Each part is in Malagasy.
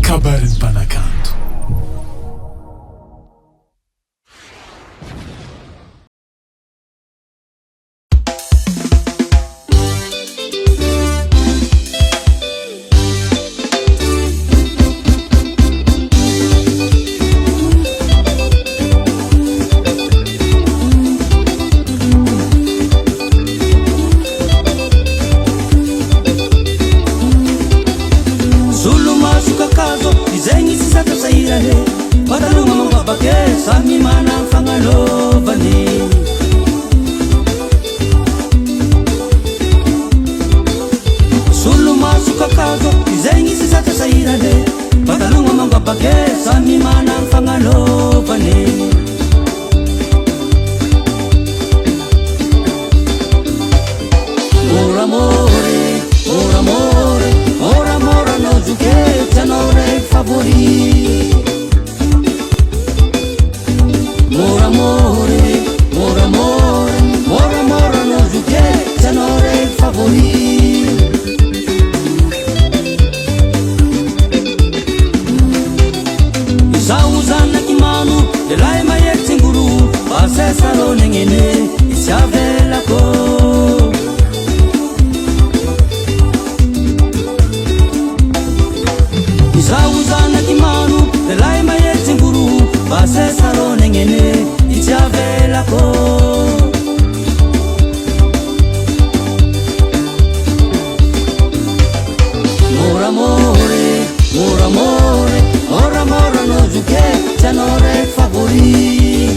kabarin'ny mpanakanto. Sami mana fangalovani Sulu masuk ke kazo Izengi sisata sairade Patalunga mangabake Sami mana fangalovani Mora more, mora more Mora mora no zuke Tanore favori Mora amore, mora amore, mora mora no zuke tenore favori Isauzana kimanu, delai mayet nguru Base salo nengene, isiavela ko Isauzana kimanu, delai mayet nguru Base salo nengene Itiavela ko Mora amore, mora amore Mora mora no zuke Tenore favori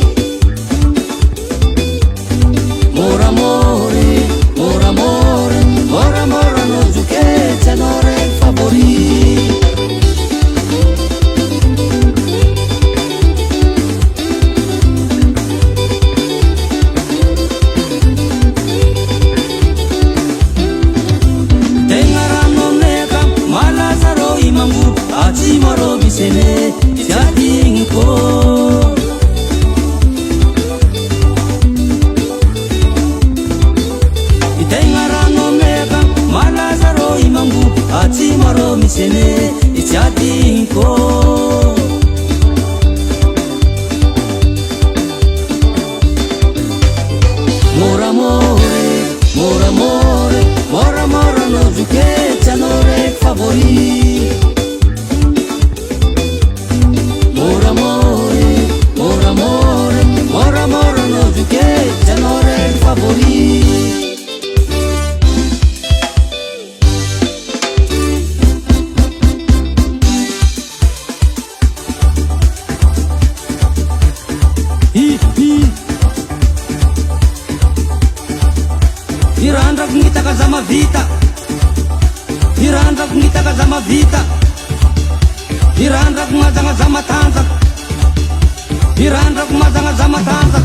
Mora amore, mora amore Mora mora no zuke Tenore favori Ati maro bisene tiading ko Itengarano mega malazaro imangu Ati maro bisene tiading ko Mora amore, mora amore Mora mora no zuke tenore favori Mora amore, mora amore, mora mora no zuke tenore favori Irandra kungita kazama vita Irandra kungita kazama vita Irandra kumazanga zama tanza Irandra kumazanga zama tanza